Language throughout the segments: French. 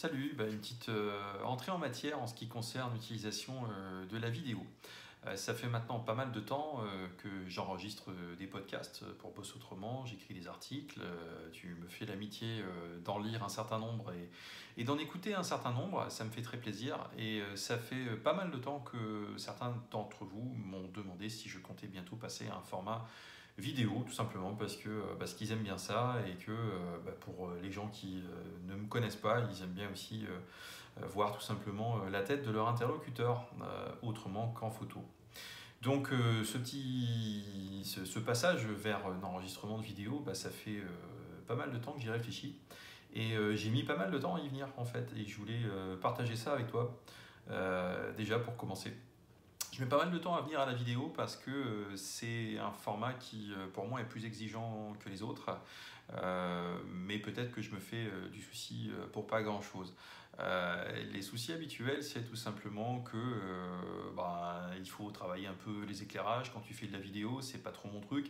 Salut, une petite entrée en matière en ce qui concerne l'utilisation de la vidéo. Ça fait maintenant pas mal de temps que j'enregistre des podcasts pour Boss Autrement, j'écris des articles, tu me fais l'amitié d'en lire un certain nombre et d'en écouter un certain nombre, ça me fait très plaisir et ça fait pas mal de temps que certains d'entre vous m'ont demandé si je comptais bientôt passer à un format vidéo, tout simplement parce qu'ils aiment bien ça et que pour les gens qui ne me connaissent pas, ils aiment bien aussi voir tout simplement la tête de leur interlocuteur autrement qu'en photo. Donc ce passage vers un enregistrement de vidéo, ça fait pas mal de temps que j'y réfléchis et j'ai mis pas mal de temps à y venir en fait et je voulais partager ça avec toi déjà pour commencer. Je mets pas mal de temps à venir à la vidéo parce que c'est un format qui, pour moi, est plus exigeant que les autres. Mais peut-être que je me fais du souci pour pas grand-chose. Les soucis habituels, c'est tout simplement que il faut travailler un peu les éclairages. Quand tu fais de la vidéo, c'est pas trop mon truc.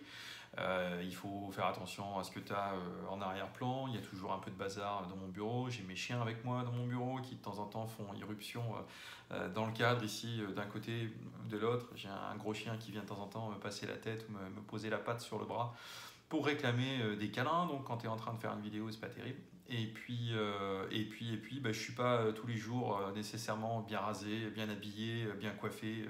Il faut faire attention à ce que tu as en arrière-plan. Il y a toujours un peu de bazar dans mon bureau. J'ai mes chiens avec moi dans mon bureau qui de temps en temps font irruption dans le cadre ici d'un côté ou de l'autre. J'ai un gros chien qui vient de temps en temps me passer la tête ou me poser la patte sur le bras pour réclamer des câlins. Donc quand tu es en train de faire une vidéo, c'est pas terrible. Et puis, je suis pas tous les jours nécessairement bien rasé, bien habillé, bien coiffé,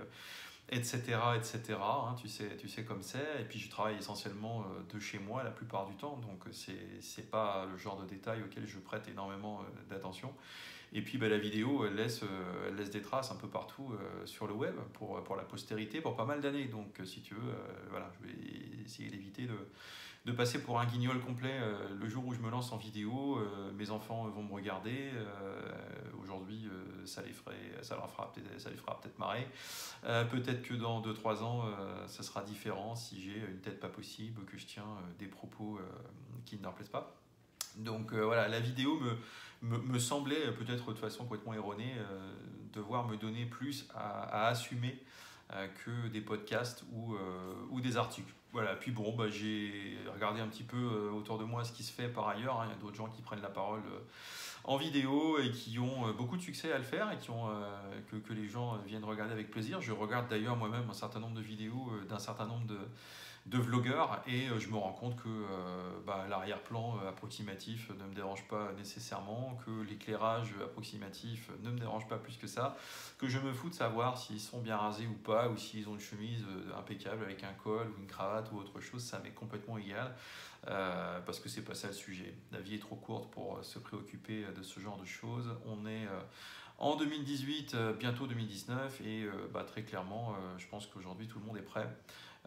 etc., etc. Hein, tu sais comme c'est. Et puis je travaille essentiellement de chez moi la plupart du temps, donc c'est pas le genre de détail auquel je prête énormément d'attention. Et puis la vidéo, elle laisse des traces un peu partout sur le web pour la postérité, pour pas mal d'années. Donc si tu veux, voilà, je vais essayer d'éviter de passer pour un guignol complet le jour où je me lance en vidéo. Mes enfants vont me regarder. Aujourd'hui, ça les fera peut-être marrer. Peut-être que dans 2-3 ans, ça sera différent si j'ai une tête pas possible, que je tiens des propos qui ne leur plaisent pas. Donc voilà, la vidéo me semblait peut-être de façon complètement erronée devoir me donner plus à assumer que des podcasts ou des articles. Voilà, puis bon, j'ai regardé un petit peu autour de moi ce qui se fait par ailleurs. Hein. Il y a d'autres gens qui prennent la parole en vidéo et qui ont beaucoup de succès à le faire et que les gens viennent regarder avec plaisir. Je regarde d'ailleurs moi-même un certain nombre de vidéos d'un certain nombre de vlogueurs et je me rends compte que l'arrière-plan approximatif ne me dérange pas nécessairement, que l'éclairage approximatif ne me dérange pas plus que ça, que je me fous de savoir s'ils sont bien rasés ou pas, ou s'ils ont une chemise impeccable avec un col ou une cravate ou autre chose, ça m'est complètement égal, parce que c'est pas ça le sujet. La vie est trop courte pour se préoccuper de ce genre de choses. On est en 2018, bientôt 2019, et très clairement, je pense qu'aujourd'hui tout le monde est prêt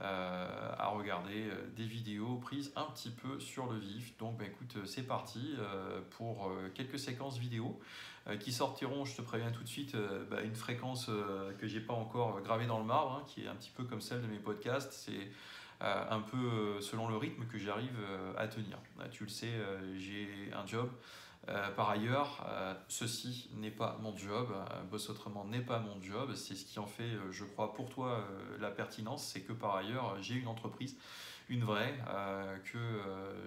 à regarder des vidéos prises un petit peu sur le vif. Donc écoute, c'est parti pour quelques séquences vidéo qui sortiront, je te préviens tout de suite, une fréquence que j'ai pas encore gravée dans le marbre, hein, qui est un petit peu comme celle de mes podcasts. C'est un peu selon le rythme que j'arrive à tenir. Tu le sais, j'ai un job. Par ailleurs, ceci n'est pas mon job, Boss Autrement n'est pas mon job, c'est ce qui en fait, je crois, pour toi la pertinence, c'est que par ailleurs, j'ai une entreprise, une vraie, que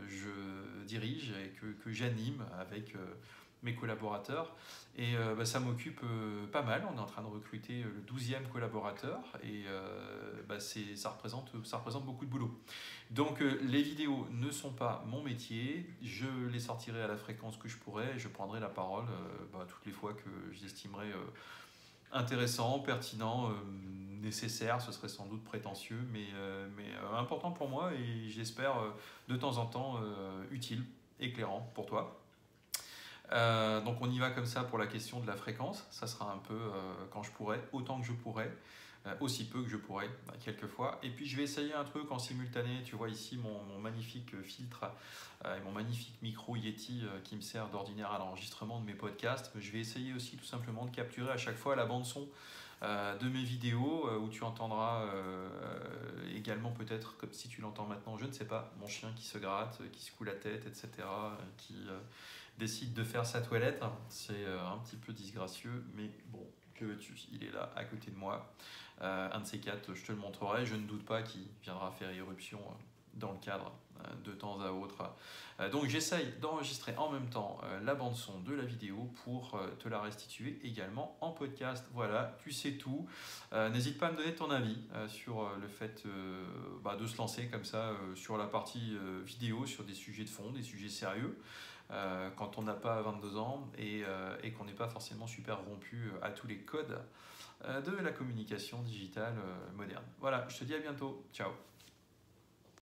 je dirige et que j'anime avec mes collaborateurs. Et ça m'occupe pas mal, on est en train de recruter le 12e collaborateur et ça représente beaucoup de boulot. Donc les vidéos ne sont pas mon métier, je les sortirai à la fréquence que je pourrai et je prendrai la parole toutes les fois que j'estimerai intéressant, pertinent, nécessaire. Ce serait sans doute prétentieux, mais important pour moi et j'espère de temps en temps utile, éclairant pour toi. Donc on y va comme ça pour la question de la fréquence, ça sera un peu quand je pourrai, autant que je pourrai, aussi peu que je pourrai, quelquefois. Et puis je vais essayer un truc en simultané, tu vois ici mon magnifique filtre et mon magnifique micro Yeti qui me sert d'ordinaire à l'enregistrement de mes podcasts. Je vais essayer aussi tout simplement de capturer à chaque fois la bande son de mes vidéos où tu entendras également peut-être, comme si tu l'entends maintenant, je ne sais pas, mon chien qui se gratte, qui secoue la tête, etc., qui décide de faire sa toilette. C'est un petit peu disgracieux, mais bon, que veux-tu, il est là à côté de moi. Un de ces quatre, je te le montrerai. Je ne doute pas qu'il viendra faire irruption dans le cadre de temps à autre. Donc j'essaye d'enregistrer en même temps la bande son de la vidéo pour te la restituer également en podcast. Voilà, tu sais tout. N'hésite pas à me donner ton avis sur le fait de se lancer comme ça sur la partie vidéo, sur des sujets de fond, des sujets sérieux. Quand on n'a pas 22 ans et qu'on n'est pas forcément super rompu à tous les codes de la communication digitale moderne. Voilà, je te dis à bientôt. Ciao.